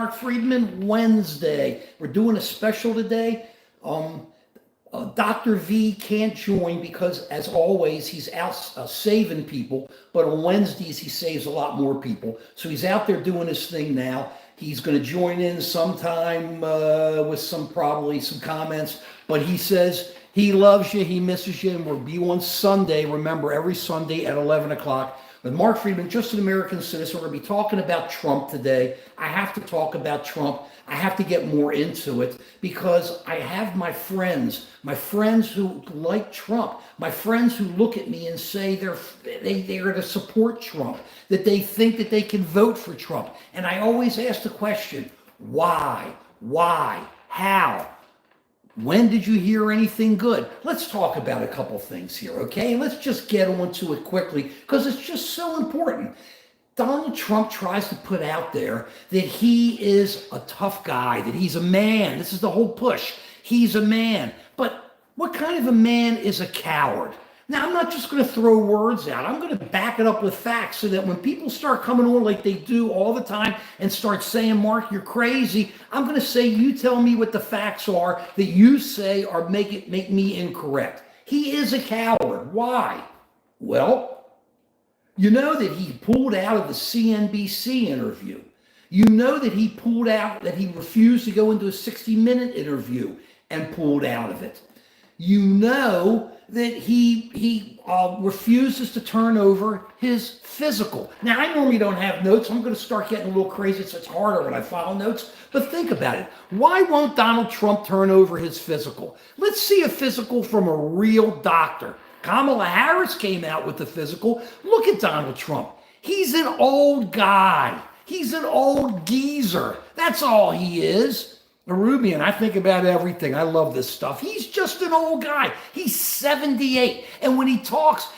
Mark Friedman. Wednesday. We're doing a special today. Dr. V can't join because, as always, he's out saving people. But on Wednesdays, he saves a lot more people. So he's out there doing his thing now. He's going to join in sometime with probably some comments. But he says he loves you, he misses you, and we'll be on Sunday. Remember, every Sunday at 11 o'clock. With Mark Friedman, just an American citizen. We're going to be talking about Trump today. I have to talk about Trump. I have to get more into it because I have my friends who like Trump, my friends who look at me and say they're to support Trump, that they think that they can vote for Trump. And I always ask the question, why? Why? How? When did you hear anything good? Let's talk about a couple things here, okay? Let's just get on to it quickly because it's just so important. Donald Trump tries to put out there that he is a tough guy, that he's a man. This is the whole push. He's a man. But what kind of a man is a coward? Now, I'm not just going to throw words out. I'm going to back it up with facts so that when people start coming on like they do all the time and start saying, Mark, you're crazy, I'm going to say, you tell me what the facts are that you say are make me incorrect. He is a coward. Why? Well, you know that he pulled out of the CNBC interview. You know that he pulled out, that he refused to go into a 60-minute interview and pulled out of it. You know that he refuses to turn over his physical. Now, I normally don't have notes. I'm going to start getting a little crazy, so it's harder when I file notes. But think about it. Why won't Donald Trump turn over his physical? Let's see a physical from a real doctor. Kamala Harris came out with the physical. Look at Donald Trump. He's an old guy. He's an old geezer. That's all he is. Arubian, I think about everything. I love this stuff. He's just an old guy. He's 78. And when he talks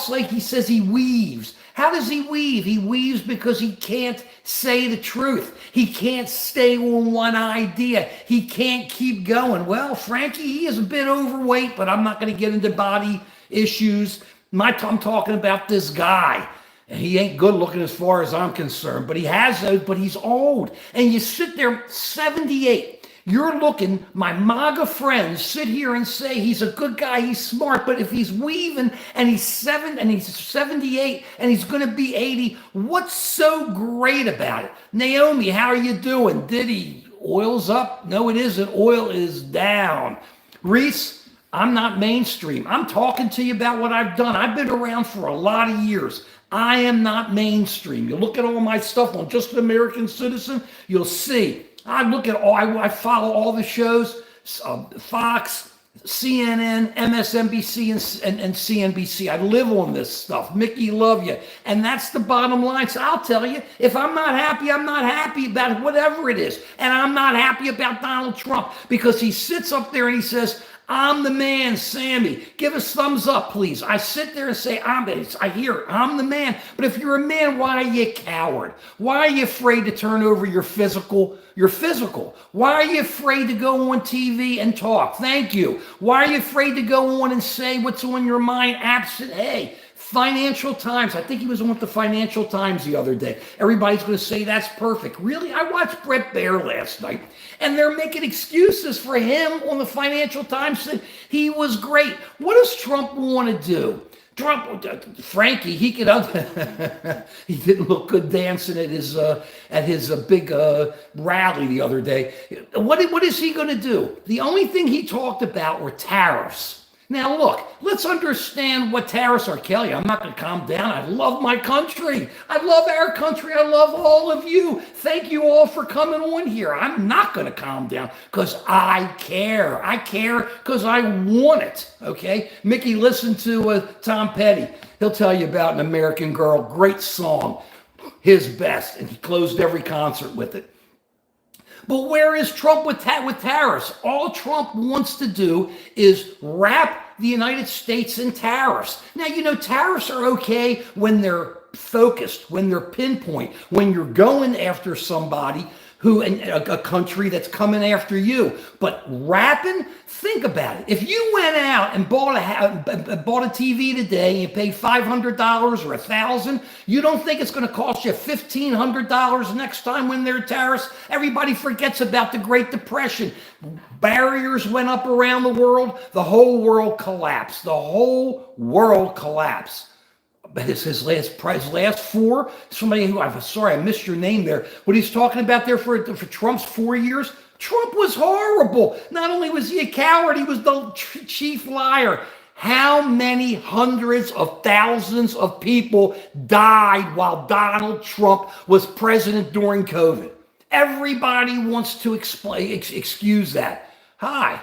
like he says he weaves. How does he weave? He weaves because he can't say the truth. He can't stay on one idea. He can't keep going. Well, Frankie, he is a bit overweight, but I'm not going to get into body issues. I'm talking about this guy. And he ain't good looking as far as I'm concerned, but he has those, but he's old. And you sit there, 78. You're looking, my MAGA friends sit here and say he's a good guy, he's smart, but if he's weaving and he's 78 and he's going to be 80, what's so great about it? Naomi, how are you doing? Diddy, oil's up? No, it isn't. Oil is down. Reese, I'm not mainstream. I'm talking to you about what I've done. I've been around for a lot of years. I am not mainstream. You look at all my stuff on Just an American Citizen, you'll see. I follow all the shows, Fox, CNN, MSNBC, and CNBC. I live on this stuff. Mickey, love you. And that's the bottom line. So I'll tell you, if I'm not happy, I'm not happy about whatever it is. And I'm not happy about Donald Trump because he sits up there and he says, I'm the man, Sammy. Give us thumbs up, please. I sit there and say, I hear it. I'm the man. But if you're a man, why are you a coward? Why are you afraid to turn over your physical? Why are you afraid to go on TV and talk? Thank you. Why are you afraid to go on and say what's on your mind absent? Hey, Financial Times. I think he was on with the Financial Times the other day. Everybody's going to say that's perfect. Really? I watched Brett Baer last night, and they're making excuses for him on the Financial Times saying he was great. What does Trump want to do? Frankie, he could. He didn't look good dancing at his big rally the other day. What is he going to do? The only thing he talked about were tariffs. Now, look, let's understand what tariffs are, Kelly. I'm not going to calm down. I love my country. I love our country. I love all of you. Thank you all for coming on here. I'm not going to calm down because I care. I care because I want it, okay? Mickey, listen to Tom Petty. He'll tell you about An American Girl. Great song. His best. And he closed every concert with it. But where is Trump with tariffs? All Trump wants to do is wrap the United States in tariffs. Now, you know, tariffs are okay when they're focused, when they're pinpoint, when you're going after somebody who and a country that's coming after you. But rapping, think about it. If you went out and bought a TV today and you paid $500 or $1,000, you don't think it's going to cost you $1,500 next time when there are tariffs? Everybody forgets about the Great Depression. Barriers went up around the world. The whole world collapsed. The whole world collapsed. His last four, somebody who, I'm sorry, I missed your name there. What he's talking about there for Trump's 4 years, Trump was horrible. Not only was he a coward, he was the chief liar. How many hundreds of thousands of people died while Donald Trump was president during COVID? Everybody wants to excuse that. Hi,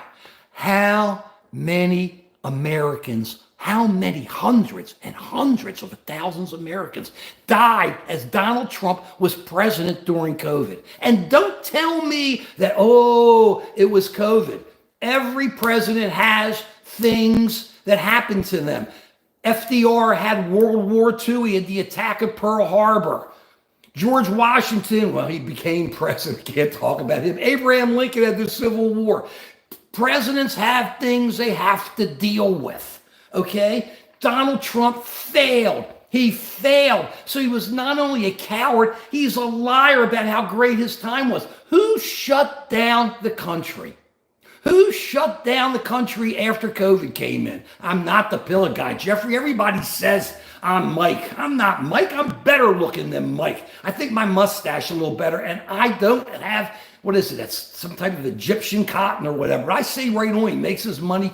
how many Americans, how many hundreds and hundreds of thousands of Americans died as Donald Trump was president during COVID? And don't tell me that, oh, it was COVID. Every president has things that happened to them. FDR had World War II. He had the attack of Pearl Harbor. George Washington, well, he became president. Can't talk about him. Abraham Lincoln had the Civil War. Presidents have things they have to deal with. Okay? Donald Trump failed. He failed. So he was not only a coward, he's a liar about how great his time was. Who shut down the country? Who shut down the country after COVID came in? I'm not the pillow guy, Jeffrey. Everybody says I'm Mike. I'm not Mike. I'm better looking than Mike. I think my mustache a little better, and I don't have, what is it? That's some type of Egyptian cotton or whatever. I say right on, he makes his money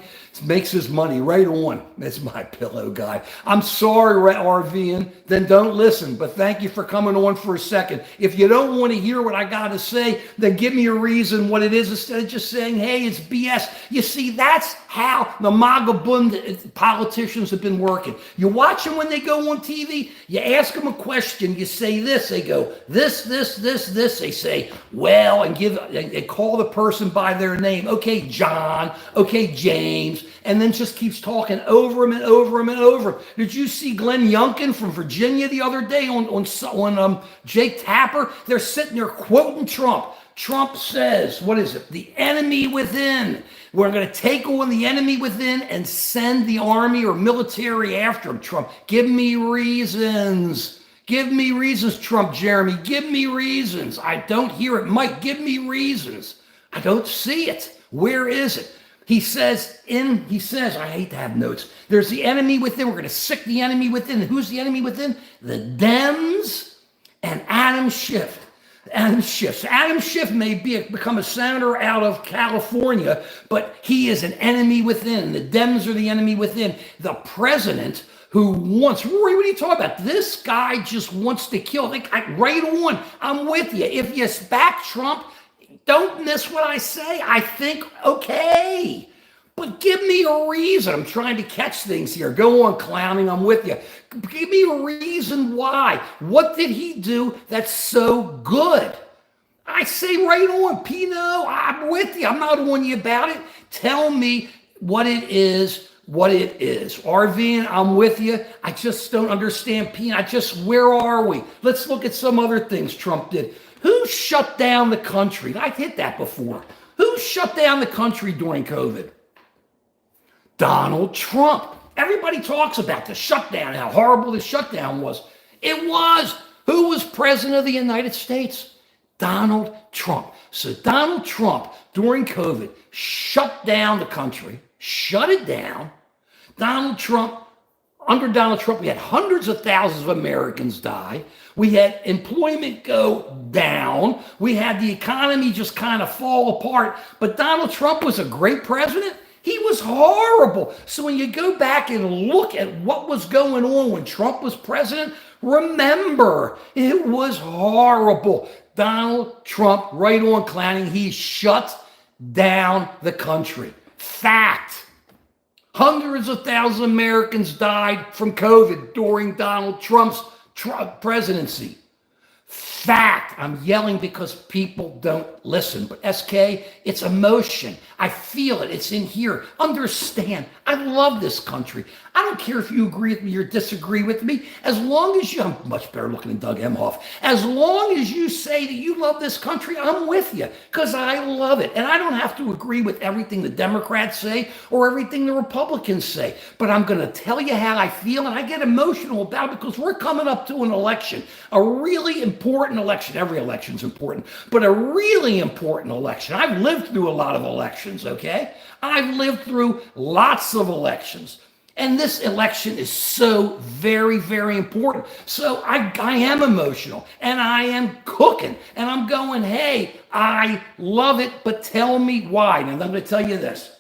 right on. That's my pillow guy. I'm sorry, RVing, then don't listen, but thank you for coming on for a second. If you don't want to hear what I got to say, then give me a reason what it is instead of just saying, hey, it's BS. You see, that's how the MAGA politicians have been working. You watch them when they go on TV, you ask them a question, you say this, they go, this, they say, well, and they call the person by their name. Okay, John, okay, James, and then just keeps talking over him and over him and over him. Did you see Glenn Youngkin from Virginia the other day on Jake Tapper? They're sitting there quoting Trump. Trump says, what is it? The enemy within. We're going to take on the enemy within and send the army or military after him. Trump, give me reasons. Give me reasons, Trump, Jeremy. Give me reasons. I don't hear it. Mike, give me reasons. I don't see it. Where is it? He says, I hate to have notes. There's the enemy within. We're going to sick the enemy within. Who's the enemy within? The Dems and Adam Schiff. Adam Schiff may become a senator out of California, but he is an enemy within. The Dems are the enemy within. The president who wants, Rory, what are you talking about? This guy just wants to kill. Right on. I'm with you. If you back Trump, don't miss what I say. I think, okay, but give me a reason. I'm trying to catch things here. Go on, clowning. I'm with you. Give me a reason why. What did he do that's so good? I say right on, Pino. I'm with you. I'm not on you about it. Tell me what it is. RV, I'm with you. I just don't understand, Pino. Where are we? Let's look at some other things Trump did. Who shut down the country? I've hit that before. Who shut down the country during COVID? Donald Trump. Everybody talks about the shutdown, how horrible the shutdown was. It was. Who was president of the United States? Donald Trump. So Donald Trump, during COVID, shut down the country, shut it down. Under Donald Trump, we had hundreds of thousands of Americans die. We had employment go down. We had the economy just kind of fall apart. But Donald Trump was a great president. He was horrible. So when you go back and look at what was going on when Trump was president, remember, it was horrible. Donald Trump, right on, clowning, he shut down the country. Fact. Hundreds of thousands of Americans died from COVID during Donald Trump's presidency. Fact. I'm yelling because people don't listen. But SK, it's emotion. I feel it. It's in here. Understand. I love this country. I don't care if you agree with me or disagree with me. As long as I'm much better looking than Doug Emhoff. As long as you say that you love this country, I'm with you because I love it. And I don't have to agree with everything the Democrats say or everything the Republicans say. But I'm going to tell you how I feel, and I get emotional about it because we're coming up to an election, a really important election. Every election's important, but a really important election. I've lived through a lot of elections, okay? I've lived through lots of elections. And this election is so very, very important. So I am emotional and I am cooking and I'm going, hey, I love it, but tell me why. And I'm going to tell you this.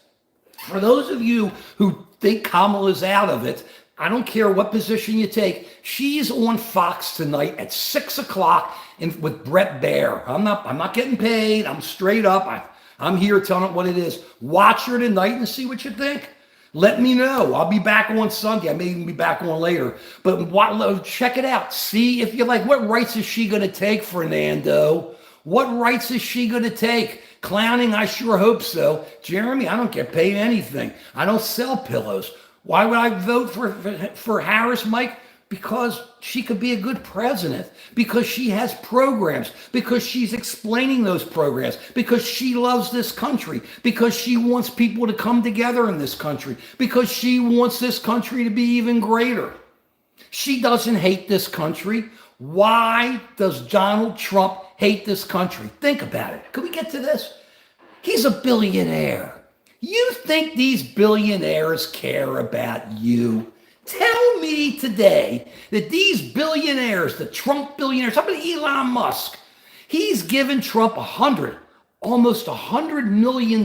For those of you who think Kamala's out of it, I don't care what position you take. She's on Fox tonight at 6 o'clock with Brett Baer. I'm not getting paid. I'm straight up. I'm here telling it what it is. Watch her tonight and see what you think. Let me know. I'll be back on Sunday. I may even be back on later. But check it out. See if you like. What rights is she going to take, Fernando? What rights is she going to take? Clowning? I sure hope so. Jeremy, I don't get paid anything. I don't sell pillows. Why would I vote for Harris, Mike? Because she could be a good president, because she has programs, because she's explaining those programs, because she loves this country, because she wants people to come together in this country, because she wants this country to be even greater. She doesn't hate this country. Why does Donald Trump hate this country? Think about it. Could we get to this? He's a billionaire. You think these billionaires care about you? Tell me today that these billionaires, the Trump billionaires, how about Elon Musk? He's given Trump almost $100 million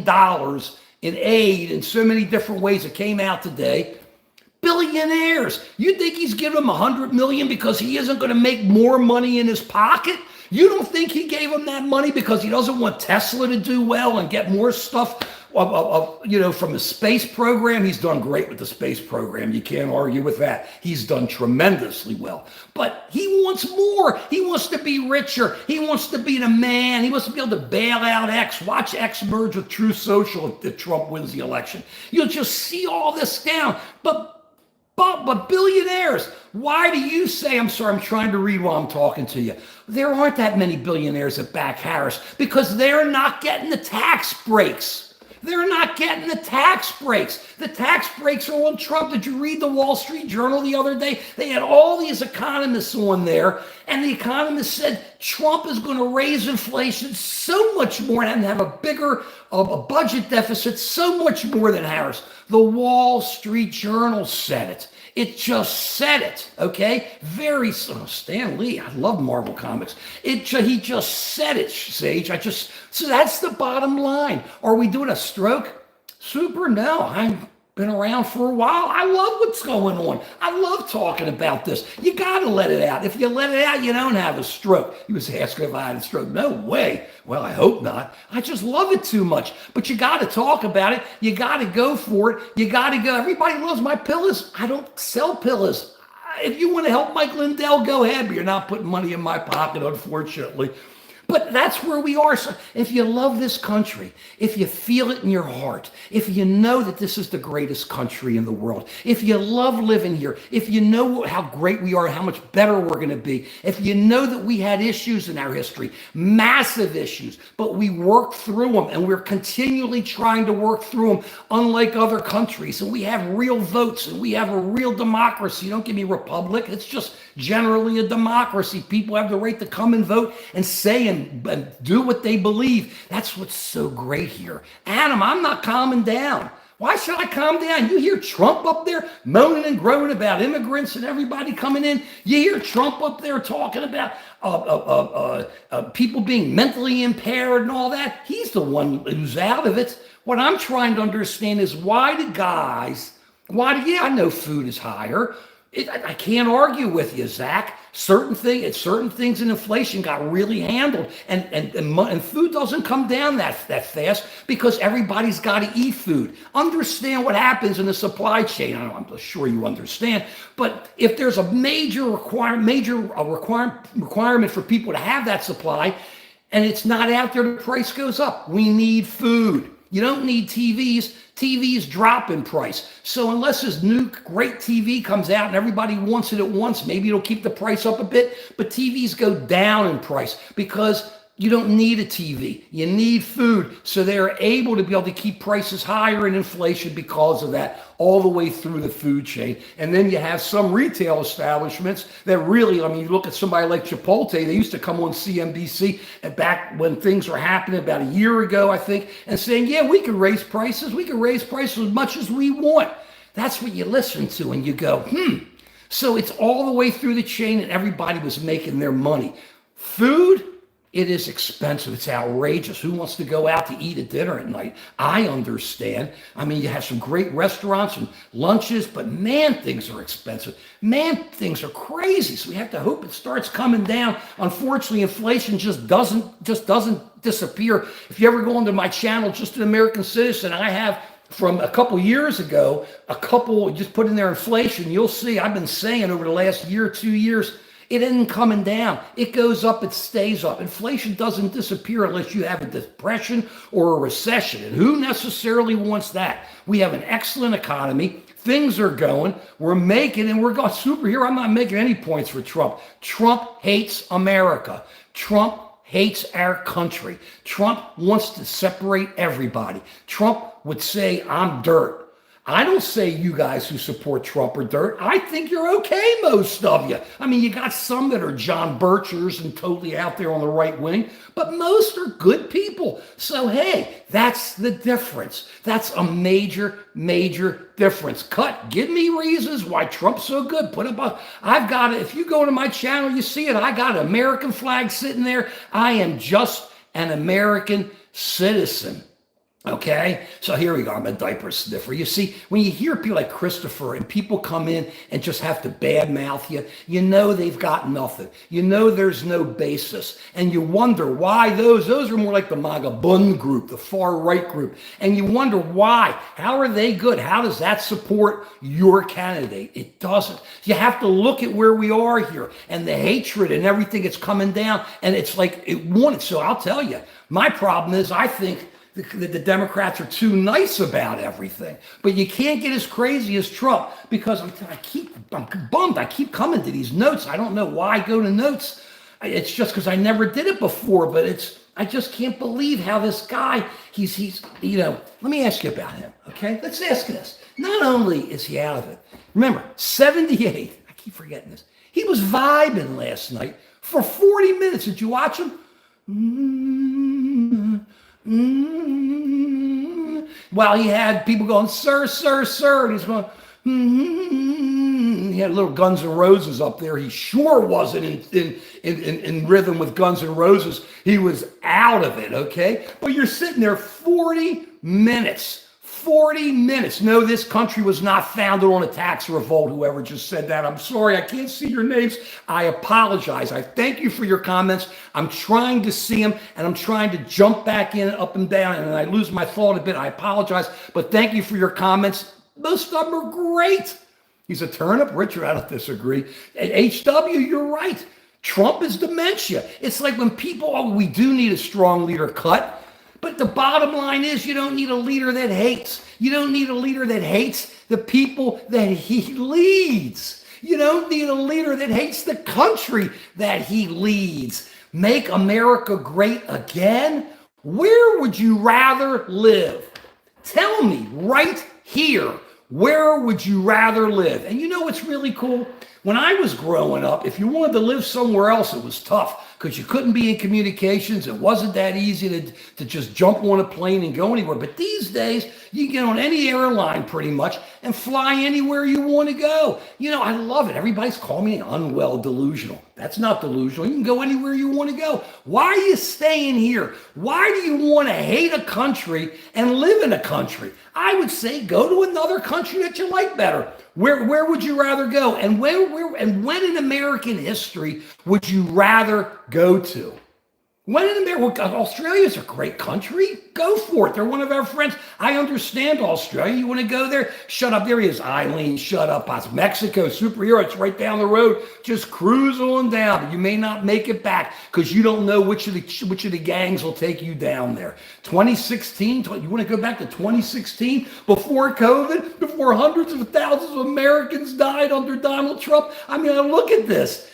in aid in so many different ways. It came out today. Billionaires. You think he's giving them $100 million because he isn't going to make more money in his pocket? You don't think he gave him that money because he doesn't want Tesla to do well and get more stuff from the space program? He's done great with the space program. You can't argue with that. He's done tremendously well. But he wants more. He wants to be richer. He wants to be the man. He wants to be able to bail out X. Watch X merge with True Social if Trump wins the election. You'll just see all this down. But billionaires, why do you say, I'm sorry, I'm trying to read while I'm talking to you. There aren't that many billionaires that back Harris because they're not getting the tax breaks. They're not getting the tax breaks. The tax breaks are on Trump. Did you read the Wall Street Journal the other day? They had all these economists on there, and the economists said Trump is going to raise inflation so much more and have a bigger a budget deficit so much more than Harris. The Wall Street Journal said it. It just said it, okay? Stan Lee, I love Marvel Comics. He just said it, Sage. So that's the bottom line. Are we doing a stroke? Super, no. I've been around for a while. I love what's going on. I love talking about this. You got to let it out. If you let it out, you don't have a stroke. He was asking if I had a stroke. No way. Well, I hope not. I just love it too much. But you got to talk about it. You got to go for it. You got to go. Everybody loves my pillows. I don't sell pillows. If you want to help Mike Lindell, go ahead. But you're not putting money in my pocket, unfortunately. But that's where we are. So if you love this country, if you feel it in your heart, if you know that this is the greatest country in the world, if you love living here, if you know how great we are, how much better we're going to be, if you know that we had issues in our history, massive issues, but we worked through them and we're continually trying to work through them, unlike other countries, and we have real votes and we have a real democracy. Don't give me republic. It's just generally a democracy. People have the right to come and vote and say and do what they believe. That's what's so great here. Adam, I'm not calming down. Why should I calm down? You hear Trump up there moaning and groaning about immigrants and everybody coming in. You hear Trump up there talking about people being mentally impaired and all that. He's the one who's out of it. What I'm trying to understand is I know food is higher. I can't argue with you, Zach. Certain things in inflation got really handled, and food doesn't come down that fast because everybody's got to eat food. Understand what happens in the supply chain. I'm sure you understand, but if there's a major requirement for people to have that supply, and it's not out there, the price goes up. We need food. You don't need TVs. TVs drop in price. So unless this new great TV comes out and everybody wants it at once, maybe it'll keep the price up a bit, but TVs go down in price because you don't need a TV. You need food. So they're able to be able to keep prices higher in inflation because of that all the way through the food chain. And then you have some retail establishments that really, you look at somebody like Chipotle, they used to come on CNBC and back when things were happening about a year ago, I think, and saying, yeah, we can raise prices. We can raise prices as much as we want. That's what you listen to and you go, So it's all the way through the chain and everybody was making their money. Food, it is expensive. It's outrageous. Who wants to go out to eat at dinner at night? I understand. You have some great restaurants and lunches, but man, things are expensive. Man, things are crazy. So we have to hope it starts coming down. Unfortunately, inflation just doesn't disappear. If you ever go onto my channel, Just an American Citizen, I have from a couple years ago, just put in there inflation. You'll see I've been saying over the last year, 2 years, it isn't coming down. It goes up, it stays up. Inflation doesn't disappear unless you have a depression or a recession. And who necessarily wants that? We have an excellent economy. Things are going. We're making, and we're going superhero. I'm not making any points for Trump. Trump hates America. Trump hates our country. Trump wants to separate everybody. Trump would say, I'm dirt. I don't say you guys who support Trump are dirt. I think you're okay, most of you. You got some that are John Birchers and totally out there on the right wing, but most are good people. So, hey, that's the difference. That's a major, major difference. Give me reasons why Trump's so good. If you go to my channel, you see it. I got an American flag sitting there. I am just an American citizen. Okay, so here we go. I'm a diaper sniffer. You see, when you hear people like Christopher and people come in and just have to badmouth you, you know they've got nothing. You know there's no basis. And you wonder why those are more like the MAGA Bund group, the far right group. And you wonder why. How are they good? How does that support your candidate? It doesn't. You have to look at where we are here and the hatred and everything that's coming down. And it's like it wanted. So I'll tell you, my problem is I think the Democrats are too nice about everything. But you can't get as crazy as Trump because I'm bummed. I keep coming to these notes. I don't know why I go to notes. It's just because I never did it before, but I just can't believe how this guy, let me ask you about him, okay? Let's ask this. Not only is he out of it, remember, 78, I keep forgetting this. He was vibing last night for 40 minutes. Did you watch him? While he had people going, sir, sir, sir, and he's going, he had little Guns N' Roses up there. He sure wasn't in rhythm with Guns N' Roses. He was out of it, okay? But you're sitting there 40 minutes. 40 minutes. No, this country was not founded on a tax revolt. Whoever just said that, I'm sorry, I can't see your names. I apologize. I thank you for your comments. I'm trying to see them, and I'm trying to jump back in, up and down, and I lose my thought a bit. I apologize, but thank you for your comments. Most of them are great. He's a turnip. Richard, I don't disagree. And HW, you're right. Trump is dementia. It's like when people, we do need a strong leader cut. But the bottom line is you don't need a leader that hates. You don't need a leader that hates the people that he leads. You don't need a leader that hates the country that he leads. Make America great again? Where would you rather live? Tell me right here, where would you rather live? And you know what's really cool? When I was growing up, if you wanted to live somewhere else, it was tough because you couldn't be in communications. It wasn't that easy to just jump on a plane and go anywhere. But these days, you can get on any airline pretty much and fly anywhere you want to go. I love it. Everybody's calling me unwell delusional. That's not delusional. You can go anywhere you want to go. Why are you staying here? Why do you want to hate a country and live in a country? I would say go to another country that you like better. Where would you rather go? And when in American history would you rather go to? When in America, Australia's a great country. Go for it. They're one of our friends. I understand Australia. You want to go there? Shut up. There he is, Eileen. Shut up. It's Mexico, superhero. It's right down the road. Just cruise on down. You may not make it back because you don't know which of the gangs will take you down there. 2016. You want to go back to 2016 before COVID, before hundreds of thousands of Americans died under Donald Trump? I mean, look at this.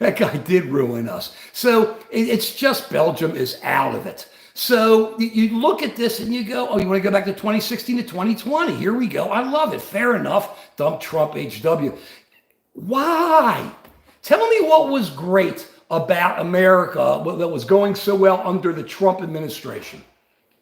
That guy did ruin us. So it's just Belgium is out of it. So you look at this and you go, oh, you want to go back to 2016 to 2020? Here we go. I love it. Fair enough. Dump Trump HW. Why? Tell me what was great about America that was going so well under the Trump administration.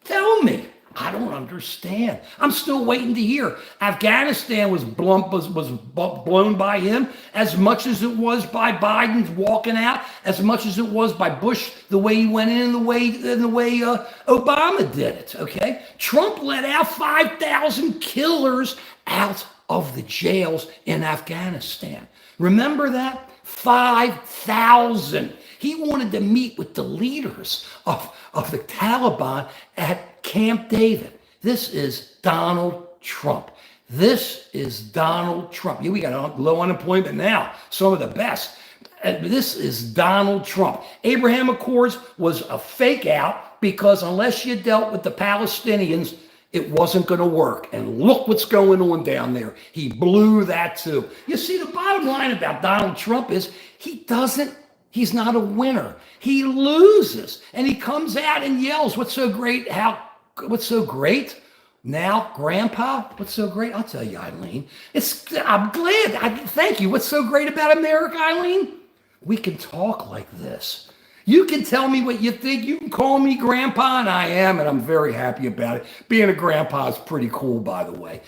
Tell me. I don't understand. I'm still waiting to hear. Afghanistan was blown by him as much as it was by Biden walking out, as much as it was by Bush, the way he went in and the way Obama did it, okay? Trump let out 5,000 killers out of the jails in Afghanistan. Remember that? 5,000. He wanted to meet with the leaders of the Taliban at Camp David. This is Donald Trump. This is Donald Trump. Yeah, we got low unemployment now, some of the best. This is Donald Trump. Abraham Accords was a fake out because unless you dealt with the Palestinians, it wasn't going to work. And look what's going on down there. He blew that too. You see, the bottom line about Donald Trump is he's not a winner. He loses. And he comes out and yells, what's so great? What's so great? Now, Grandpa, what's so great? I'll tell you, Eileen. I'm glad. Thank you. What's so great about America, Eileen? We can talk like this. You can tell me what you think. You can call me Grandpa, and I am, and I'm very happy about it. Being a grandpa is pretty cool, by the way.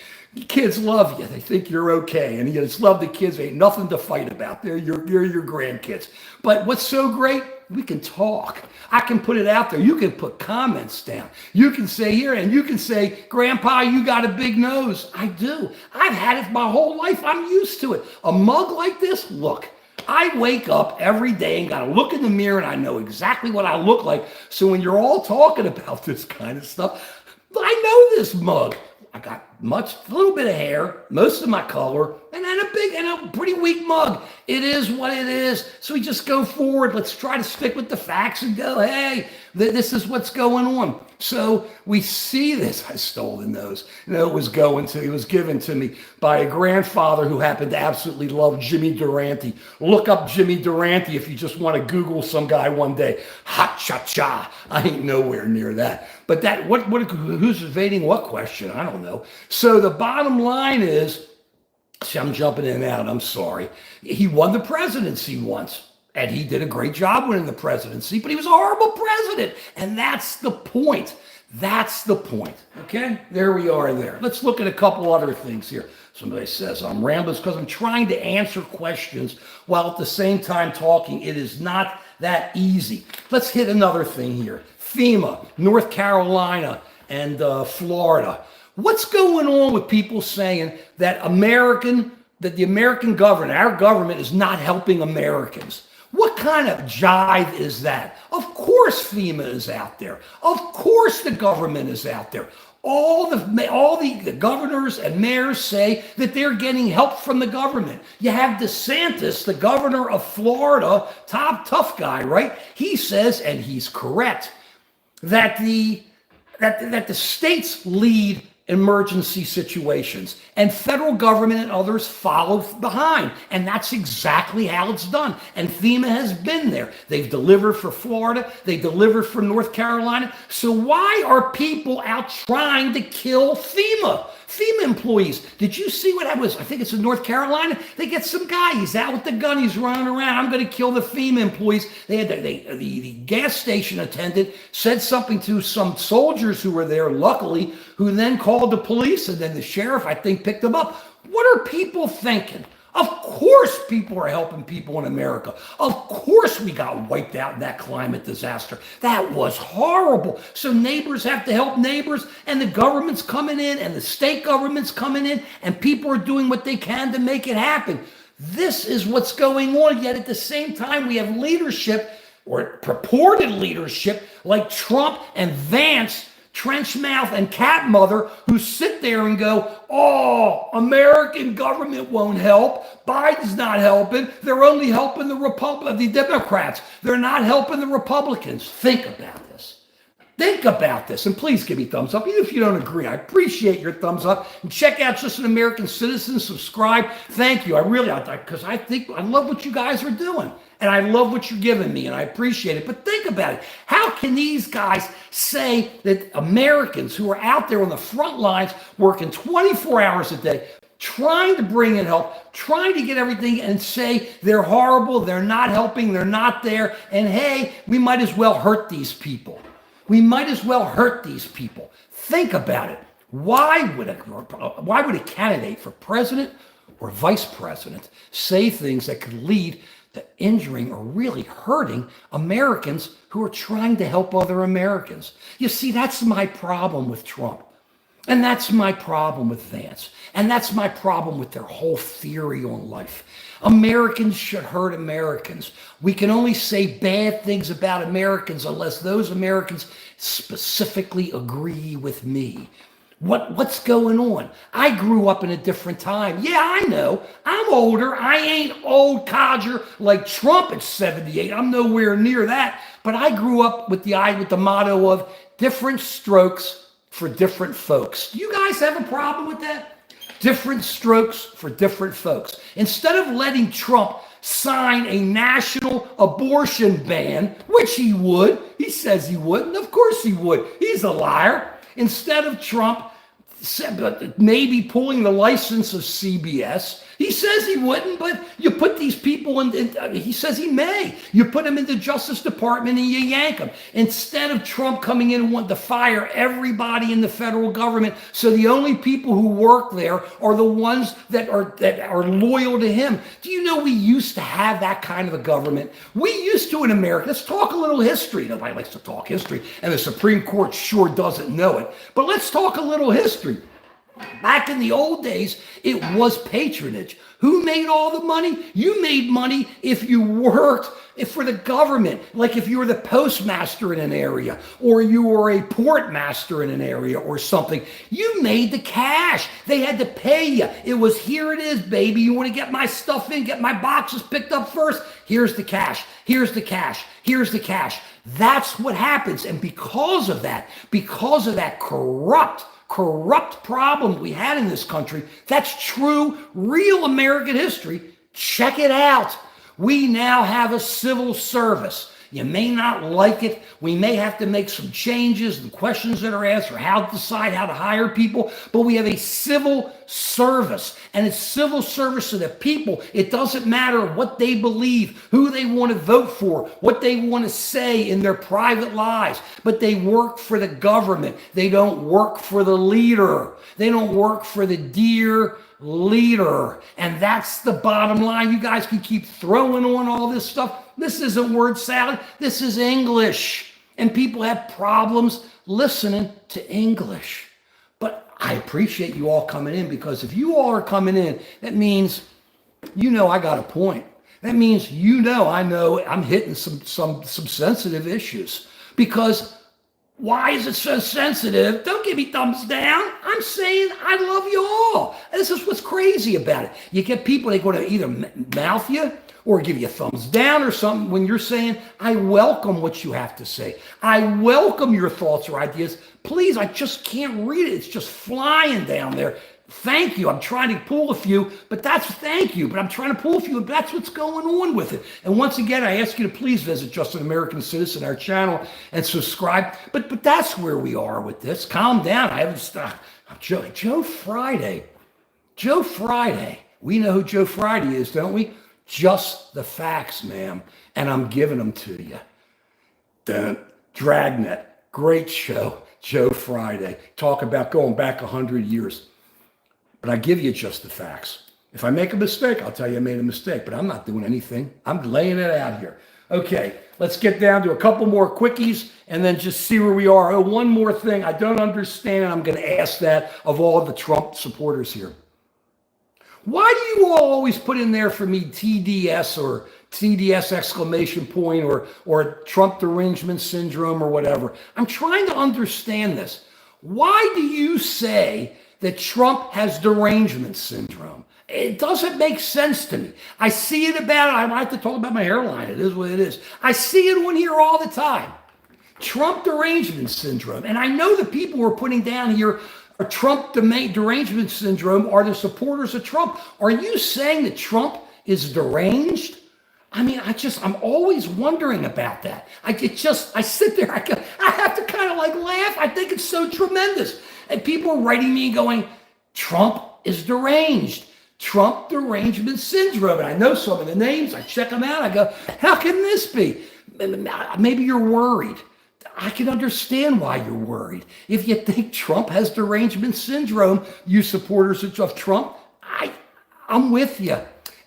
Kids love you. They think you're okay. And you just love the kids. Ain't nothing to fight about. They're your grandkids. But what's so great? We can talk. I can put it out there. You can put comments down. You can say here, and you can say, Grandpa, you got a big nose. I do. I've had it my whole life. I'm used to it. A mug like this, look. I wake up every day and got to look in the mirror and I know exactly what I look like. So when you're all talking about this kind of stuff, I know this mug. I got a little bit of hair, most of my color, and then a pretty weak mug. It is what it is. So we just go forward. Let's try to stick with the facts and go, hey, this is what's going on. So we see this. I stole the nose. No, it was given to me by a grandfather who happened to absolutely love Jimmy Durante. Look up Jimmy Durante if you just want to Google some guy one day. Hot cha-cha. I ain't nowhere near that. But who's evading what question? I don't know. So the bottom line is, see, I'm jumping in and out. I'm sorry. He won the presidency once. And he did a great job winning the presidency, but he was a horrible president. And that's the point. That's the point. Okay? There we are there. Let's look at a couple other things here. Somebody says I'm rambling because I'm trying to answer questions while at the same time talking. It is not that easy. Let's hit another thing here. FEMA, North Carolina, and Florida. What's going on with people saying that the American government, our government, is not helping Americans? What kind of jive is that? Of course FEMA is out there. Of course the government is out there. All the governors and mayors say that they're getting help from the government. You have DeSantis, the governor of Florida, tough guy, right? He says, and he's correct, that the states lead emergency situations and federal government and others follow behind. And that's exactly how it's done. And FEMA has been there. They've delivered for Florida. They delivered for North Carolina. So why are people out trying to kill FEMA employees? Did you see what I think it's in North Carolina? They get some guy, he's out with the gun, he's running around. I'm going to kill the FEMA employees. The gas station attendant said something to some soldiers who were there, luckily, who then called the police, and then the sheriff, I think, picked them up. What are people thinking? Of course people are helping people in America. Of course we got wiped out in that climate disaster. That was horrible. So neighbors have to help neighbors, and the government's coming in, and the state government's coming in, and people are doing what they can to make it happen. This is what's going on. Yet at the same time, we have leadership, or purported leadership, like Trump and Vance, trench mouth and cat mother, who sit there and go, oh, American government won't help. Biden's not helping. They're only helping the Democrats. They're not helping the Republicans. Think about this. Think about this, and please give me thumbs up, even if you don't agree. I appreciate your thumbs up. And check out Just an American Citizen. Subscribe. Thank you. Because I think I love what you guys are doing, and I love what you're giving me, and I appreciate it. But think about it. How can these guys say that Americans who are out there on the front lines working 24 hours a day, trying to bring in help, trying to get everything, and say they're horrible, they're not helping, they're not there, and hey, we might as well hurt these people. We might as well hurt these people. Think about it. Why would a candidate for president or vice president say things that could lead to injuring or really hurting Americans who are trying to help other Americans? You see, that's my problem with Trump. And that's my problem with Vance. And that's my problem with their whole theory on life. Americans should hurt Americans. We can only say bad things about Americans unless those Americans specifically agree with me. What's going on? I grew up in a different time. Yeah, I know. I'm older. I ain't old codger like Trump at 78. I'm nowhere near that. But I grew up with the motto of different strokes for different folks. Do you guys have a problem with that? Different strokes for different folks. Instead of letting Trump sign a national abortion ban, which he would, he says he wouldn't, of course he would. He's a liar. Instead of Trump maybe pulling the license of CBS, he says he wouldn't, but you put these people in, he says he may. You put them in the Justice Department and you yank them. Instead of Trump coming in and wanting to fire everybody in the federal government, so the only people who work there are the ones that are loyal to him. Do you know we used to have that kind of a government? We used to in America. Let's talk a little history. Nobody likes to talk history, and the Supreme Court sure doesn't know it. But let's talk a little history. Back in the old days, it was patronage. Who made all the money? You made money if you worked for the government, like if you were the postmaster in an area, or you were a port master in an area or something. You made the cash. They had to pay you. It was, here it is, baby. You want to get my stuff in, get my boxes picked up first? Here's the cash. Here's the cash. Here's the cash. That's what happens. And because of that corrupt problem we had in this country, that's true, real American history. Check it out. We now have a civil service. You may not like it. We may have to make some changes and questions that are asked, or how to decide how to hire people, but we have a civil service, and it's civil service to the people. It doesn't matter what they believe, who they want to vote for, what they want to say in their private lives, but they work for the government. They don't work for the leader. They don't work for the dear leader. And that's the bottom line. You guys can keep throwing on all this stuff. This isn't word salad. This is English. And people have problems listening to English. But I appreciate you all coming in, because if you all are coming in, that means I got a point. That means I know I'm hitting some sensitive issues. Because why is it so sensitive? Don't give me thumbs down. I'm saying I love you all. This is what's crazy about it. You get people, they go to either mouth you or give you a thumbs down or something when you're saying, I welcome what you have to say. I welcome your thoughts or ideas. Please, I just can't read it. It's just flying down there. Thank you. I'm trying to pull a few, but thank you. But I'm trying to pull a few, and that's what's going on with it. And once again, I ask you to please visit Just an American Citizen, our channel, and subscribe. But that's where we are with this. Calm down. I haven't stopped. Joe Friday. Joe Friday. We know who Joe Friday is, don't we? Just the facts, ma'am. And I'm giving them to you. Dragnet. Great show. Joe Friday. Talk about going back 100 years. But I give you just the facts. If I make a mistake, I'll tell you I made a mistake, but I'm not doing anything. I'm laying it out here. Okay, let's get down to a couple more quickies and then just see where we are. Oh, one more thing I don't understand, and I'm going to ask that of all the Trump supporters here. Why do you all always put in there for me TDS or TDS exclamation point or Trump derangement syndrome or whatever? I'm trying to understand this. Why do you say that Trump has derangement syndrome? It doesn't make sense to me. I see it about it. I might have to talk about my hairline. It is what it is. I see it on here all the time. Trump derangement syndrome. And I know the people who are putting down here are Trump derangement syndrome are the supporters of Trump. Are you saying that Trump is deranged? I mean, I'm always wondering about that. I sit there, I have to kind of like laugh. I think it's so tremendous. And people are writing me going, Trump is deranged. Trump derangement syndrome. And I know some of the names. I check them out. I go, how can this be? Maybe you're worried. I can understand why you're worried. If you think Trump has derangement syndrome, you supporters of Trump, I'm with you.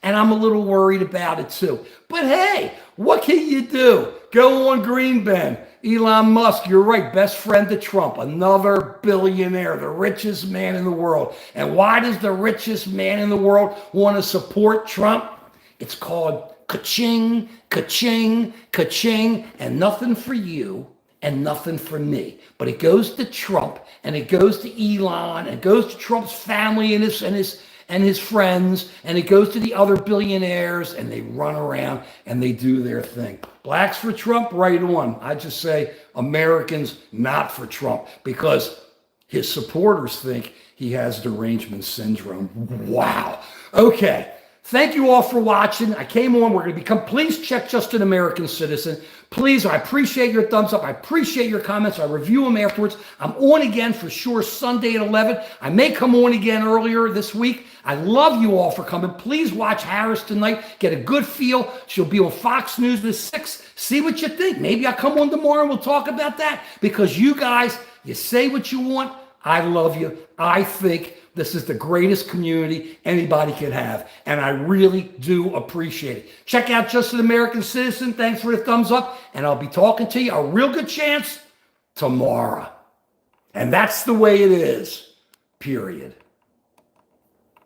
And I'm a little worried about it too. But hey, what can you do? Go on Green Ben. Elon Musk, you're right, best friend to Trump, another billionaire, the richest man in the world. And why does the richest man in the world want to support Trump? It's called ka-ching, ka-ching, ka-ching, and nothing for you and nothing for me. But it goes to Trump and it goes to Elon and it goes to Trump's family and his friends, and it goes to the other billionaires, and they run around and they do their thing. Blacks for Trump, right on. I just say Americans not for Trump because his supporters think he has derangement syndrome. Wow. Okay. Thank you all for watching. I came on. We're going to become, please check Just an American Citizen. Please, I appreciate your thumbs up. I appreciate your comments. I review them afterwards. I'm on again for sure Sunday at 11. I may come on again earlier this week. I love you all for coming. Please watch Harris tonight. Get a good feel. She'll be on Fox News at 6. See what you think. Maybe I'll come on tomorrow and we'll talk about that because you guys, you say what you want. I love you. I think this is the greatest community anybody could have. And I really do appreciate it. Check out Just an American Citizen. Thanks for the thumbs up. And I'll be talking to you a real good chance tomorrow. And that's the way it is, period.